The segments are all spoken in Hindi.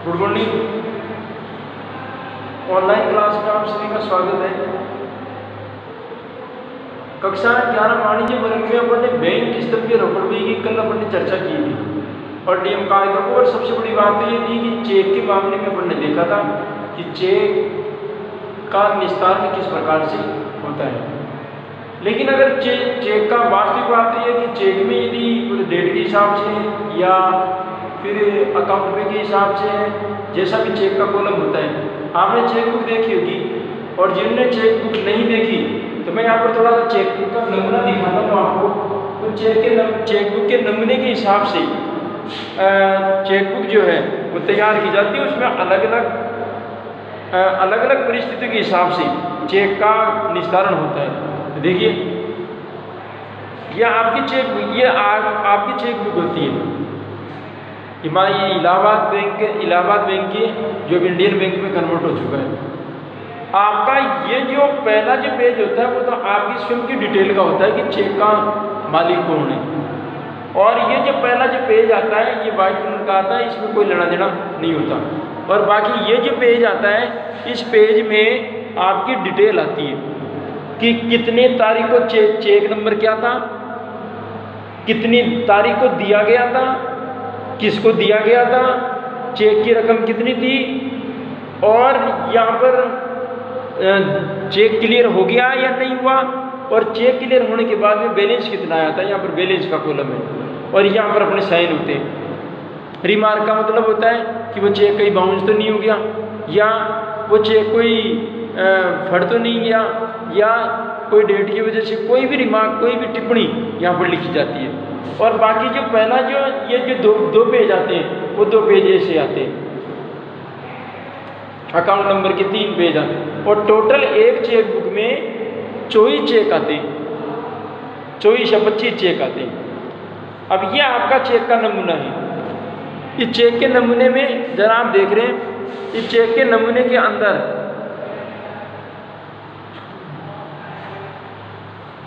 Good morning. ऑनलाइन क्लास में आप सभी का स्वागत है। कक्षा 11 वाणिज्य वर्ग में अपन ने बैंक स्तंभीय रोकड़बी की कल अपन ने चर्चा की थी और नियम कायदों को। और सबसे बड़ी बात तो ये थी कि चेक के मामले में अपन ने देखा था कि चेक का निस्तारण किस प्रकार से होता है। लेकिन अगर चेक का वास्तविक बात तो ये है कि चेक में यदि डेट के हिसाब से या फिर अकाउंट पे के हिसाब से जैसा भी चेक का कॉलम होता है, आपने चेक बुक देखी होगी। और जिनने चेक बुक नहीं देखी तो मैं यहाँ पर थोड़ा सा चेक बुक का नमूना दिखाता हूँ आपको। तो चेक बुक के नमूने के हिसाब से चेक बुक जो है वो तैयार की जाती है। उसमें अलग अलग परिस्थितियों के हिसाब से चेक का निस्तारण होता है। तो देखिए, यह आपकी चेक बुक, ये आपकी चेक बुक होती है। ये इलाहाबाद बैंक की जो इंडियन बैंक में कन्वर्ट हो चुका है। आपका ये जो पहला जो पेज होता है वो तो आपकी स्वयं की डिटेल का होता है कि चेक का मालिक कौन है। और ये जो पहला जो पेज आता है ये वाइट कलर का आता है, इसमें कोई लेना देना नहीं होता। और बाकी ये जो पेज आता है, इस पेज में आपकी डिटेल आती है कि कितने तारीख को चेक नंबर क्या था, कितनी तारीख को दिया गया था, किसको दिया गया था, चेक की रकम कितनी थी, और यहाँ पर चेक क्लियर हो गया या नहीं हुआ, और चेक क्लियर होने के बाद में बैलेंस कितना आया था। यहाँ पर बैलेंस का कॉलम है और यहाँ पर अपने साइन होते हैं। रिमार्क का मतलब होता है कि वो चेक कहीं बाउंस तो नहीं हो गया, या वो चेक कोई फट तो नहीं गया, या कोई डेट की वजह से कोई भी रिमार्क, कोई भी टिप्पणी यहाँ पर लिखी जाती है। और बाकी जो पहला जो ये जो दो पेज आते हैं वो 2 पेज ऐसे आते हैं। अकाउंट नंबर के 3 पेज आते हैं और टोटल एक चेक बुक में 24 चेक आते हैं, 24 या 25 चेक आते हैं। अब ये आपका चेक का नमूना है। इस चेक के नमूने में जरा आप देख रहे हैं, इस चेक के नमूने के अंदर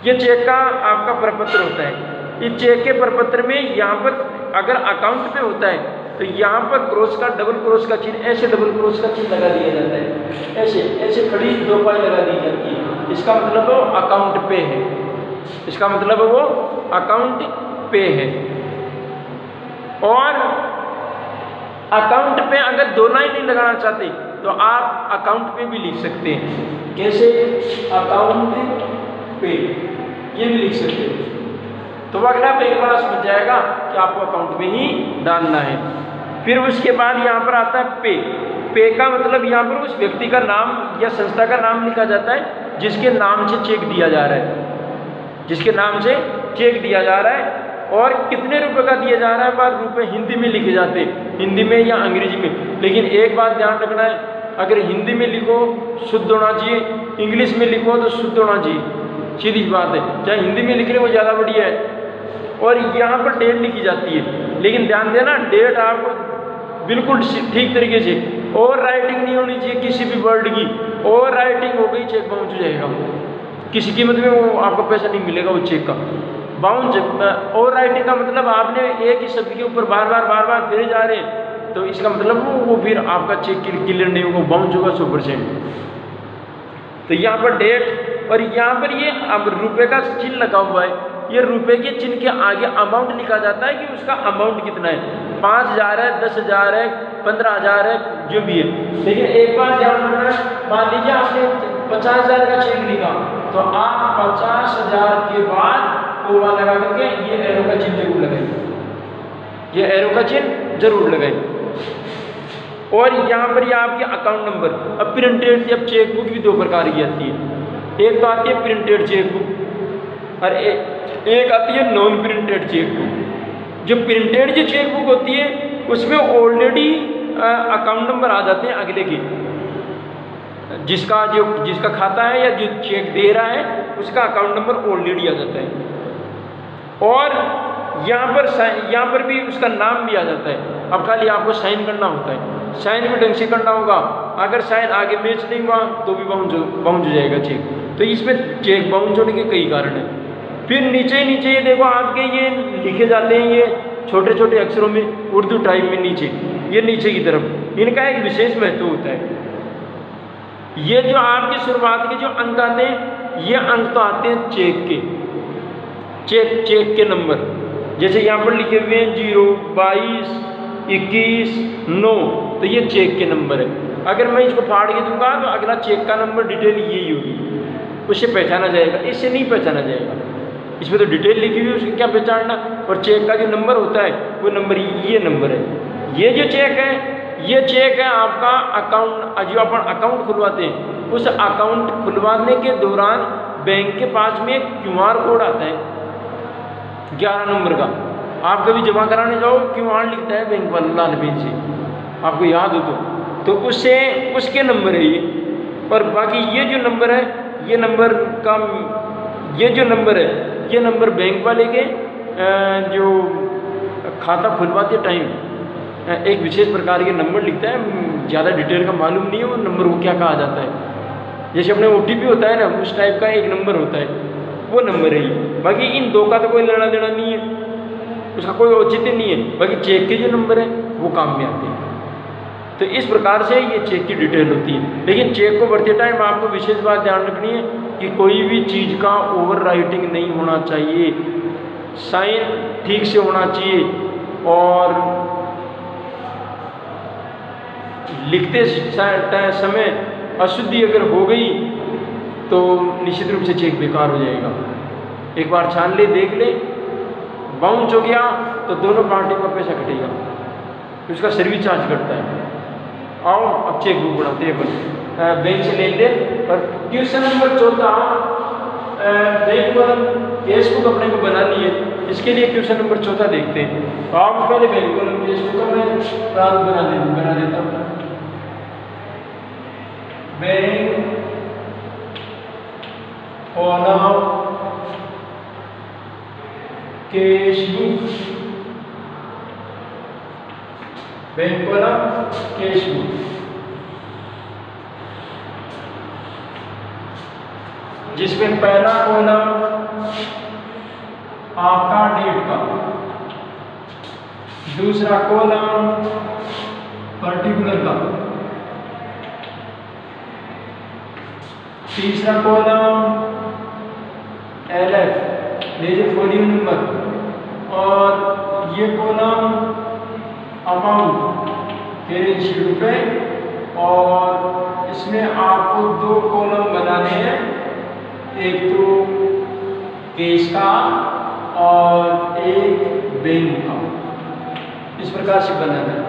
ये चेक का आपका प्रपत्र होता है। इस चेक के प्रपत्र में यहाँ पर अगर अकाउंट पे होता है तो यहाँ पर क्रॉस का, डबल क्रॉस का चिन्ह, ऐसे डबल क्रॉस का चिन्ह लगा दिया जाता है। ऐसे खड़ी 2 पाई लगा दी जाती है। इसका मतलब वो अकाउंट पे है, इसका मतलब वो अकाउंट पे है। और अकाउंट पे अगर 2 लाइन नहीं लगाना चाहते तो आप अकाउंट पे भी लिख सकते हैं। कैसे? अकाउंट पे ये भी लिख सकते हैं। तो अगला एक बार समझ जाएगा कि आपको अकाउंट में ही डालना है। फिर उसके बाद यहाँ पर आता है पे। पे का मतलब यहाँ पर उस व्यक्ति का नाम या संस्था का नाम लिखा जाता है जिसके नाम से चेक दिया जा रहा है, जिसके नाम से चेक दिया जा रहा है। और कितने रुपए का दिया जा रहा है, बार रुपए हिंदी में लिखे जाते हैं, हिंदी में या अंग्रेजी में। लेकिन एक बात ध्यान रखना है, अगर हिंदी में लिखो शुद्ध होना चाहिए, इंग्लिश में लिखो तो शुद्ध होना चाहिए। सीधी बात है, चाहे हिंदी में लिख रहे वो ज़्यादा बढ़िया है। और यहाँ पर डेट लिखी जाती है, लेकिन ध्यान देना डेट आपको बिल्कुल ठीक तरीके से, और राइटिंग नहीं होनी चाहिए किसी भी वर्ड की। और राइटिंग हो गई चेक बाउंस हो जाएगा, किसी कीमत में वो आपको पैसा नहीं मिलेगा वो चेक का बाउंस। और राइटिंग का मतलब आपने एक ही शब्द के ऊपर बार बार फिर जा रहे हैं तो इसका मतलब वो फिर आपका चेक क्लियर नहीं होगा, बाउंस होगा 100%। तो यहाँ पर डेट, और यहाँ पर ये अब रुपए का चिन्ह लगा हुआ है। ये रुपए के चिन्ह के आगे अमाउंट लिखा जाता है कि उसका अमाउंट कितना है, 5,000 है, 10,000 है, 15,000 है, जो भी है। लेकिन एक बात ध्यान रखना है, मान लीजिए आपने 50,000 का चेक लिखा तो आप 50,000 के बाद कोमा लगा करके ये एरो का चिन्ह जरूर लगाएं, ये एरो का चिन्ह जरूर लगाएं। और यहाँ पर ये आपके अकाउंट नंबर। अब प्रिंटेड जब चेक बुक भी 2 प्रकार की आती है। एक तो आती है प्रिंटेड चेक बुक और एक आती है नॉन प्रिंटेड चेक बुक। जो प्रिंटेड जो चेक बुक होती है उसमें ऑलरेडी अकाउंट नंबर आ जाते हैं अगले के, जिसका खाता है या जो चेक दे रहा है उसका अकाउंट नंबर ऑलरेडी आ जाता है। और यहाँ पर भी उसका नाम भी आ जाता है। अब खाली आपको साइन करना होता है, साइन भी ढंग से करना होगा। अगर साइन आगे मैच नहीं हुआ तो भी बाउंस हो जाएगा चेक। तो इसमें चेक बाउंस होने के कई कारण हैं। फिर नीचे ये देखो आपके ये लिखे जाते हैं, ये छोटे छोटे अक्षरों में उर्दू टाइप में नीचे ये नीचे की तरफ, इनका एक विशेष महत्व होता है। ये जो आपके शुरुआत के जो अंक आते हैं, ये अंक तो आते हैं चेक के, चेक के नंबर। जैसे यहाँ पर लिखे हुए हैं 0, 22, 21, 9, तो ये चेक के नंबर है। अगर मैं इसको फाड़ के दूंगा तो अगला चेक का नंबर डिटेल यही होगी, उससे पहचाना जाएगा, इससे नहीं पहचाना जाएगा। इसमें तो डिटेल लिखी हुई है, उसकी क्या पहचानना। और चेक का जो नंबर होता है वो नंबर ये नंबर है। ये जो चेक है, ये चेक है आपका अकाउंट, जो अपन अकाउंट खुलवाते हैं, उस अकाउंट खुलवाने के दौरान बैंक के पास में एक QR कोड आता है 11 नंबर का। आप कभी जमा कराने जाओ, QR लिखता है बैंक वाला लाल पेन से, आपको याद हो तो उससे उसके नंबर है ये। और बाकी ये जो नंबर है, ये नंबर का ये जो नंबर है, ये नंबर बैंक वाले के जो खाता खुलवाते टाइम एक विशेष प्रकार के नंबर लिखता है। ज़्यादा डिटेल का मालूम नहीं है वो नंबर को क्या कहा जाता है। जैसे अपने OTP होता है ना, उस टाइप का एक नंबर होता है, वो नंबर है ये। बाकी इन दो का तो कोई लेना देना नहीं है, उसका कोई औचित्य नहीं है। बाकी चेक के जो नंबर है वो काम में आते हैं। तो इस प्रकार से ये चेक की डिटेल होती है। लेकिन चेक को भरते टाइम आपको विशेष बात ध्यान रखनी है कि कोई भी चीज़ का ओवर राइटिंग नहीं होना चाहिए, साइन ठीक से होना चाहिए, और लिखते समय अशुद्धि अगर हो गई तो निश्चित रूप से चेक बेकार हो जाएगा। एक बार छान ले, देख ले, बाउंस हो गया तो दोनों पार्टी का पैसा कटेगा, उसका सर्विस चार्ज करता है। आओ अब चेक बुक बनाते हैं बैंक से लेन देन। और क्वेश्चन नंबर 14, बैंक वाला केस बुक अपने को बनानी है। इसके लिए क्वेश्चन नंबर 14 देखते हैं। तो आप पहले बैंक वाला केस बुक का मैं बना देता हूँ। Bank column case book, bank column case book. जिसमें पहला कॉलम आपका डेट का, दूसरा कॉलम पर्टिकुलर का, तीसरा column LF ledger folio number, और ये कॉलम अमाउंट कैरेज रुपए। और इसमें आपको 2 कॉलम बनाने हैं, एक तो केस का और एक बैंक का, इस प्रकार से बनाना है।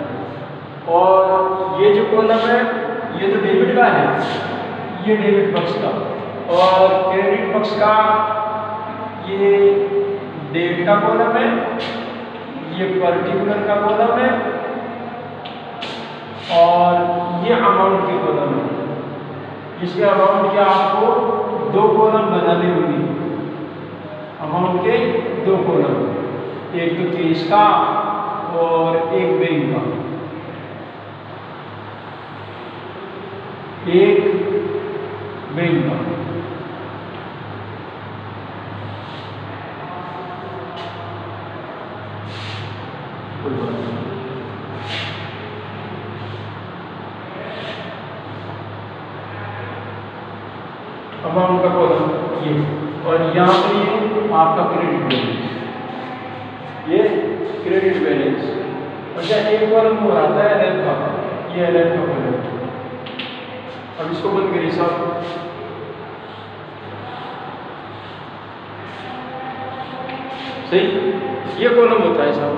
और ये जो कॉलम है ये तो डेबिट का है, ये डेबिट पक्ष का, और क्रेडिट पक्ष का ये डेट का कॉलम है, ये पर्टिकुलर का कॉलम है, और ये अमाउंट की कॉलम है। इसके अमाउंट के आपको 2 कॉलम बनाने होंगे, अमाउंट के 2 कॉलम, एक तो केस का और एक बैंक का। एक बैंक का, अमाउंट का कॉलम ये, और यहाँ पर ये आपका क्रेडिट बैलेंस, ये क्रेडिट बैलेंस। अच्छा, एक कॉलम हो आता है LF का, ये LF का कॉलम। अब इसको बंद करिए साहब। सही, ये कॉलम होता है साहब।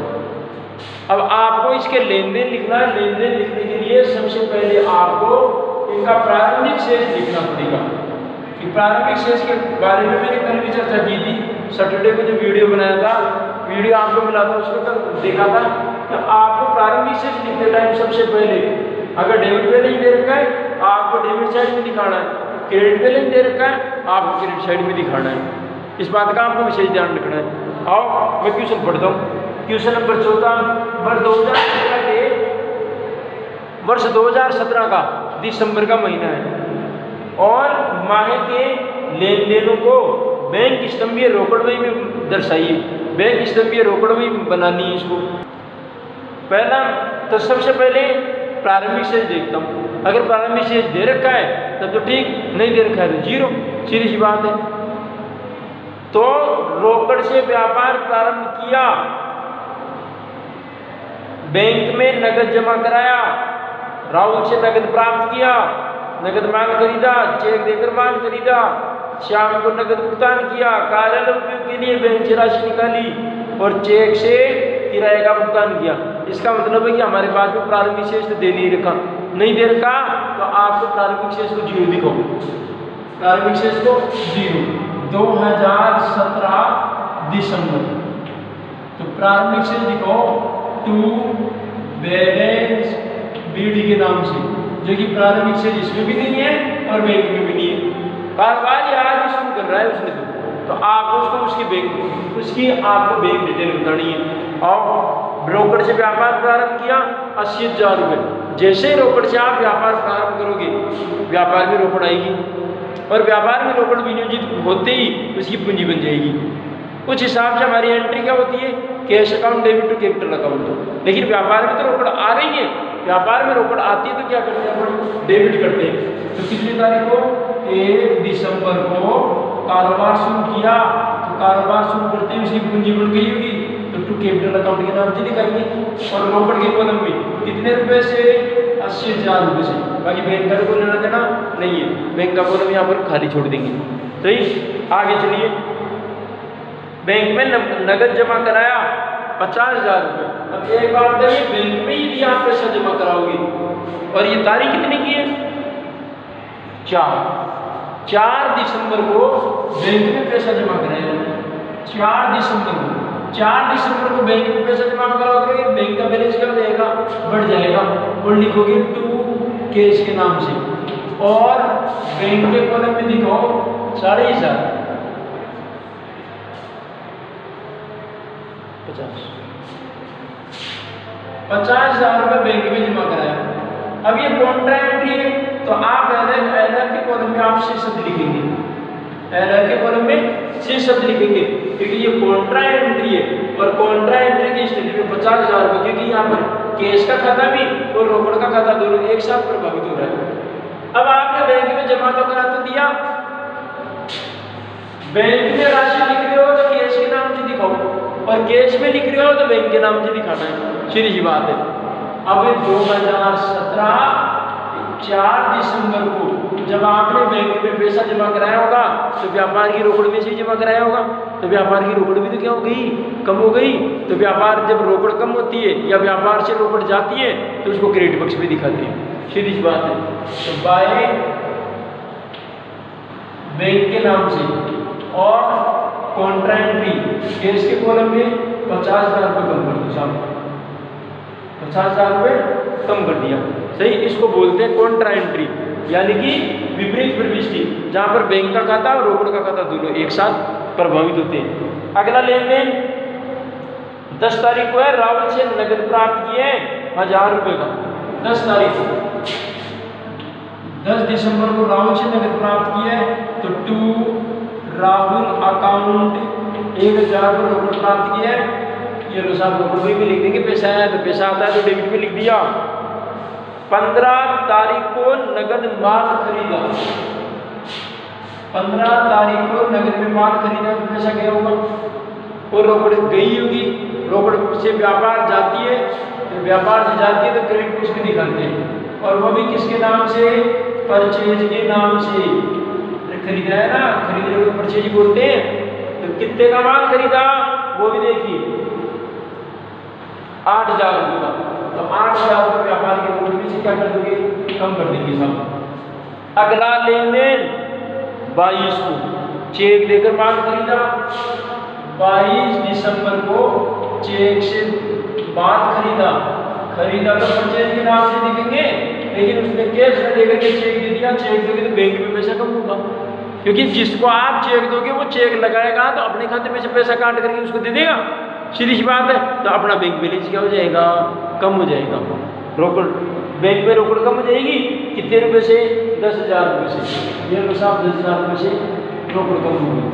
अब आपको इसके लेन देन लिखना है। लेन देन लिखने के लिए सबसे पहले आपको इनका प्रारंभिक शेष लिखना पड़ेगा। कि प्रारंभिक शेष के बारे में मैंने कल भी चर्चा की थी, सैटरडे को जो वीडियो बनाया था, वीडियो आपको मिला था, उसको कल देखा था। तो आपको प्रारंभिक शेष लिखते टाइम सबसे पहले अगर डेबिट बैलेंस दे रखा है आपको डेबिट साइड में दिखाना है, क्रेडिट बैलेंस दे रखा है आपको क्रेडिट साइड में दिखाना है। इस बात का आपको विशेष ध्यान रखना है। आओ मैं क्वेश्चन पढ़ता हूँ। क्वेश्चन नंबर 14, वर्ष 2017 का दिसंबर का महीना है, और माह के लेन देनों को बैंक स्तंभीय रोकड़वही में दर्शाइए। बैंक स्तंभीय रोकड़वही बनानी है इसको। पहला तो सबसे पहले प्रारंभिक शेष देखता हूँ। अगर प्रारंभिक शेष दे रखा है तब तो ठीक, नहीं दे रखा है तो जीरो, सीधी सी बात है। तो रोकड़ से व्यापार प्रारंभ किया, बैंक में नगद जमा कराया, राहुल से नगद प्राप्त किया, नगद माल खरीदा, चेक देकर माल खरीदा, श्याम को नगद भुगतान किया, कार्यालय उपयोग के लिए बैंक से राशि निकाली और चेक से किराए का भुगतान किया। इसका मतलब है कि हमारे पास में प्रारंभिक शेष तो दे नहीं रखा, नहीं दे रखा तो आपको प्रारंभिक शेष को जीरो दिखाओ, प्रारंभिक शेष को जीरो। 2017 दिसंबर, तो प्रारंभिक शेष दिखाओ टू बैलेंस बीडी के नाम से, जो कि प्रारंभिक शेष इसमें भी नहीं है और बैंक में भी नहीं है। कारोबार ये आज शुरू कर रहा है उसने तो आपको उसकी आपको बैंक डिटेल बतानी है। और ब्रोकर से व्यापार प्रारंभ किया 80,000 रुपये। जैसे ही रोकड़ से आप व्यापार प्रारंभ करोगे, व्यापार में रोकड़ आएगी और व्यापार में रोकड़ विनियोजित होते ही उसकी पूंजी बन जाएगी। उस हिसाब से हमारी एंट्री क्या होती है, cash account debit to capital account. लेकिन व्यापार में तो रोकड़ आ रही है, व्यापार में रोकड़ आती है तो क्या करते हैं अपन, डेबिट करते हैं। तो कितनी तारीख को, 1 दिसंबर को कारोबार शुरू किया, तो कारोबार शुरू करते ही उसकी पूंजी बन गई होगी तो टू कैपिटल अकाउंट के नाम से दिखाएंगे। और रोकड़ के कॉलम में कितने रुपए से, 80,000 रुपये से। बाकी बैंक का कोई लेना देना नहीं है, बैंक का कॉलम यहाँ पर खाली छोड़ देंगे। सही, आगे चलिए। बैंक में नगद जमा कराया 50,000 रुपये। अब एक बात बताइए, बैंक में यदि आप पैसा जमा कराओगे और ये तारीख कितने की है, 4 दिसंबर को बैंक में पैसा जमा कराया। 4 दिसंबर को बैंक में पैसा जमा कराओगे, बैंक का बैलेंस क्या हो जाएगा, बढ़ जाएगा और लिखोगे टू कैश के नाम से। और बैंक के कॉलम में दिखाओ 50,000 50,000 रुपये बैंक में जमा कराया। अब ये कॉन्ट्रा एंट्री है तो आप एलआर के कॉलम में आप शेष शब्द लिखेंगे, एलआर के कॉलम में शेष शब्द लिखेंगे क्योंकि ये कॉन्ट्रा एंट्री है। और कॉन्ट्रा एंट्री की स्थिति में 50,000 रुपये, क्योंकि यहाँ पर कैश का खाता भी और रोकड़ का खाता दोनों एक साथ प्रभावित हो रहा है। अब आपने बैंक में जमा तो करा तो दिया, बैंक में राशि लिख रहे हो तो कैश के नाम से दिखाओ और कैश में लिख रहे हो तो बैंक के नाम से दिखाना है, सीधी सी बात है। अब 2017 4 दिसंबर को जब आपने बैंक में पैसा जमा कराया होगा तो व्यापार की रोकड़ में से ही जमा कराया होगा, तो व्यापार की रोकड़ भी तो क्या हो गई, कम हो गई। तो व्यापार जब रोकड़ कम होती है या व्यापार से रोकड़ जाती है तो उसको क्रेडिट पक्ष में दिखाते हैं, सीधी सी बात है। तो बाय बैंक के नाम से और कॉन्ट्रा एंट्री कैश के कॉलम में 50,000 रुपये कम कर दो, 50,000 रुपये कम कर दिया। सही, इसको बोलते हैं कॉन्ट्रा एंट्री, यानी कि विपरीत प्रविष्टि, जहाँ पर बैंक का खाता और रोकड़ का खाता दोनों एक साथ प्रभावित होते हैं। अगला लेन देन 10 तारीख को है, राहुल से नगद प्राप्त किए 1,000 रुपये का। 10 तारीख को 10 दिसंबर को राहुल से नगद प्राप्त किए तो टू राहुल अकाउंट 1,000 पर रोकड़ प्राप्त किया है। ये लो साहब रोकड़ में लिख देंगे, पैसा आया तो पैसा आता है तो डेबिट में लिख दिया। 15 तारीख को नगद माल खरीदा, 15 तारीख को नगद में माल खरीदा तो पैसा गया होगा और रोकड़ गई होगी। रोकड़ से व्यापार जाती है तो व्यापार से जाती है तो क्रेडिट पक्ष में दिखाते हैं और वो भी किसके नाम से, परचेज के नाम से। खरीदा है ना, खरीदने को परचेज बोलते हैं। तो कितने का माल खरीदा वो भी देखिए, 8,000 रुपये का। तो 8,000 रुपये व्यापार के रोकड़ में से क्या कर दोगे, कम कर देंगे सब। अगला लेन देन 22 को चेक देकर माल खरीदा। 22 दिसंबर को चेक से माल खरीदा तो परचेज के नाम से दिखेंगे, लेकिन उसने कैश में लेकर के चेक दे दिया। चेक दोगे तो बैंक में पैसा कम होगा, क्योंकि जिसको आप चेक दोगे वो चेक लगाएगा तो अपने खाते में से पैसा काट करके उसको दे देगा, सीधी सी बात है। तो अपना बैंक बैलेंस क्या हो जाएगा, कम हो जाएगा। रोकड़ बैंक में रोकड़ कम हो जाएगी, कितने रुपए से, 10,000 रुपये से। ये साहब 10,000 रुपये से रोकड़ कम हो गई,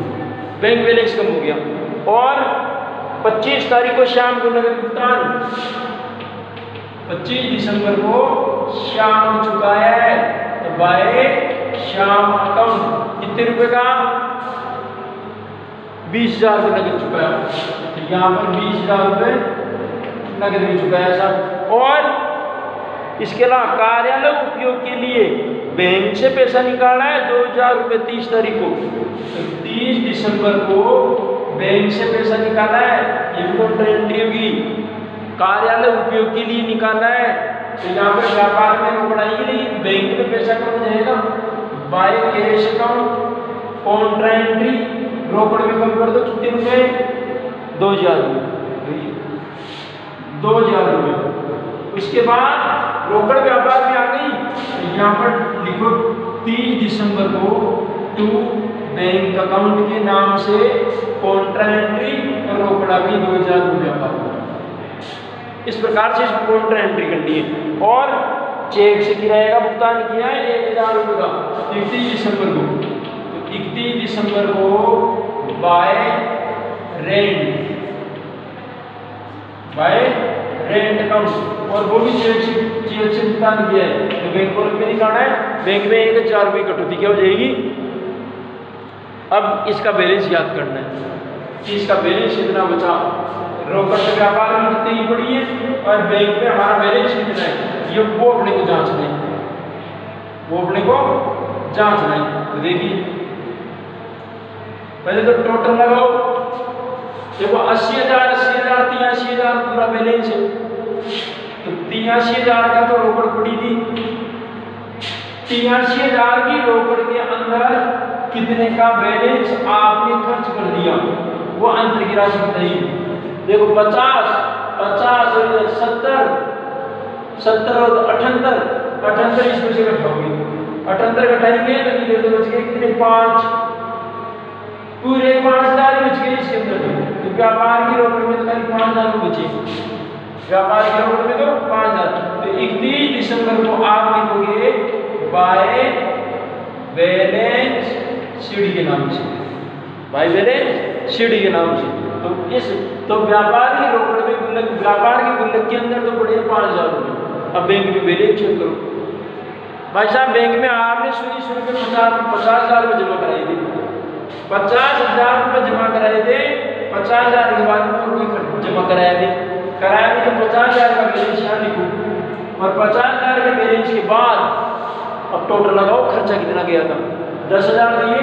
बैंक बैलेंस कम हो गया। और 25 तारीख को शाम को नगद भुगतान 25 दिसंबर को शाम चुकाया है, तो बाय शाम अकाउंट कितने रुपए का? 20,000 रुपये नगद चुकाया। तो यहाँ पर 20,000 रुपये नगद में चुकाया साहब। और इसके अलावा कार्यालय उपयोग के लिए बैंक से पैसा निकाला है 2,000 रुपये 30 तारीख को, तो 30 दिसंबर को बैंक से पैसा निकाला है, ये भी कॉन्ट्रा एंट्री होगी। कार्यालय उपयोग के लिए निकाला है, तो यहाँ पर व्यापार में रोकड़ आएगी, लेकिन बैंक में पैसा कब जाएगा? By cash account, Contra entry, रोकड़ में कम कर दो कितने रुपए? 2,000 रुपये, 2,000 रुपये। उसके बाद रोकड़ व्यापार में आ गई, तो यहाँ पर लिखो 30 दिसंबर को टू बैंक अकाउंट के नाम से कॉन्ट्रा एंट्री और रोकड़ आ गई 2,000 रुपये व्यापार। इस प्रकार से इसको कॉन्ट्रा एंट्री करनी है। और चेक से किराए का भुगतान किया है 1,000 रुपये का 31 दिसंबर को, तो 31 दिसंबर को बाय रेंट अकाउंट, और वो भी चेक से भुगतान किया है, तो बैंक को में निकालना है। बैंक में 1,000 रुपये कटौती क्या हो जाएगी? अब इसका बैलेंस याद करना है कि इसका बैलेंस कितना बचा, रोकड़ से व्यापार में कितनी पड़ी है और बैंक में हमारा बैलेंस कितना है, ये वो अपने को जांचना है, तो देखिए पहले तो टोटल लगाओ, देखो 80,000 83,000 पूरा बैलेंस है, तो 83,000 का तो रोकड़ पड़ी थी। 83,000 की रोकड़ के अंदर कितने का बैलेंस आपने खर्च कर दिया, वो अंतर की राशि बताइए। देखो 50 और 70 और 78 इसमें से घटाओगे, 78 घटाएंगे तो कितने बच गए? कितने? 5, पूरे 5,000 बच गए इसके अंदर। तो व्यापार की रोकड़ में तो खाली 5,000 बचे, व्यापार की रोकड़ में तो 5,000। तो 31 दिसंबर को आप लिखोगे बाय बैलेंस सीडी के नाम से, बाय बैलेंस सीडी के नाम से। तो व्यापार की रोकड़ में गुल्लक, व्यापार की गुल्लक के अंदर तो पड़े 5,000 रुपये। अब बैंक में बैलेंस चेक करो भाई साहब, बैंक में आपने शुरू में 50,000 रुपये जमा कराए थे, 50,000 रुपये जमा कराए थे, 50,000 के बाद में रुपये जमा कराए थे, तो 50,000 का बैलेंस यहाँ लिखो, और 50,000 के बैलेंस के बाद अब टोटल लगाओ खर्चा कितना गया था। 10,000 दिए,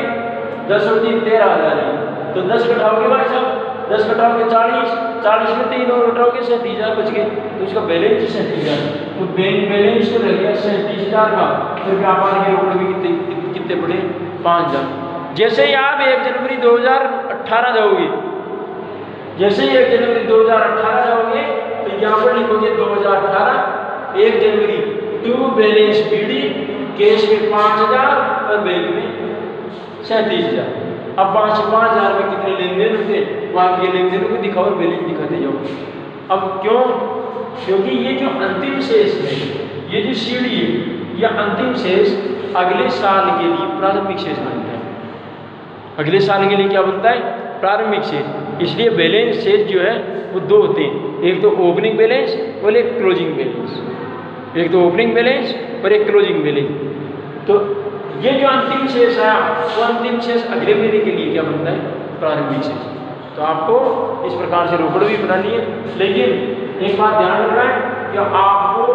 10 और 3 13,000 है, तो 10 घटाओगे भाई साहब, 10 घटाओगे 40 में 3 और घटाओगे 37,000 बच गए, तो इसका बैलेंस 37,000। तो बैंक बैलेंस तो रह गया 37,000 का, फिर व्यापार के रोकड़ भी कितने पड़े? 5,000। जैसे ही आप 1 जनवरी 2018 जाओगे, जैसे ही 1 जनवरी 2018 जाओगे, तो यहाँ पर लिखोगे 2018 1 जनवरी टू बैलेंस बीडी, कैश में 5,000 और बैंक में 37,000। अब 5,000 में कितने लेन देन होते, वहाँ के लेन देन को दिखाओ और बैलेंस दिखाते जाओ। अब क्यों? क्योंकि ये जो अंतिम शेष है, ये जो सीढ़ी है, यह अंतिम शेष अगले साल के लिए प्रारंभिक शेष बनता है। अगले साल के लिए क्या बनता है? प्रारंभिक शेष। इसलिए बैलेंस शेष जो है वो 2 होते हैं, एक तो ओपनिंग बैलेंस और एक क्लोजिंग बैलेंस, एक तो ओपनिंग बैलेंस और एक क्लोजिंग बैलेंस। तो ये जो अंतिम शेष है, वो अंतिम शेष अगले महीने के लिए क्या बनता है? प्रारंभिक शेष। तो आपको इस प्रकार से रोकड़ भी बनानी है, लेकिन एक बात ध्यान रखना है कि आपको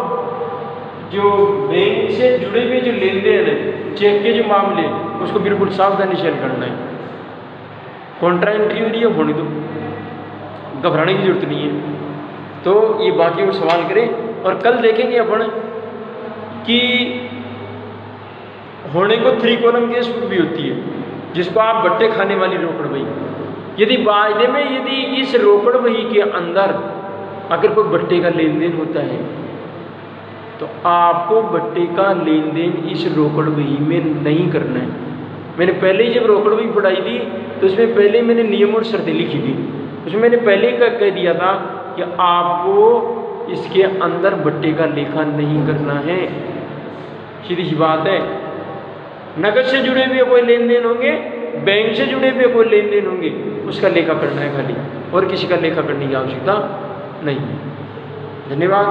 जो बैंक से जुड़े हुए जो लेन देन है, चेक के जो मामले, उसको बिल्कुल सावधानी से करना है। कॉन्ट्रा एंट्री हो रही है, होने दो, घबराने की जरूरत नहीं है। तो ये बाकी और सवाल करें, और कल देखेंगे अपन कि होने को 3 कॉलम केस बुक भी होती है, जिसको आप बट्टे खाने वाली रोकड़ बही। यदि वायदे में यदि इस रोकड़ बही के अंदर अगर कोई बट्टे का लेन देन होता है, तो आपको बट्टे का लेन देन इस रोकड़ बही में नहीं करना है। मैंने पहले ही जब रोकड़ बही पढ़ाई थी, तो उसमें पहले मैंने नियम और शर्तें लिखी थी। उसमें मैंने पहले ही कह दिया था कि आपको इसके अंदर बट्टे का लेखा नहीं करना है। सीधी सी बात है। नकद से जुड़े हुए कोई लेन देन होंगे, बैंक से जुड़े हुए कोई लेन देन होंगे, उसका लेखा करना है खाली, और किसी का लेखा करने की आवश्यकता नहीं है। धन्यवाद।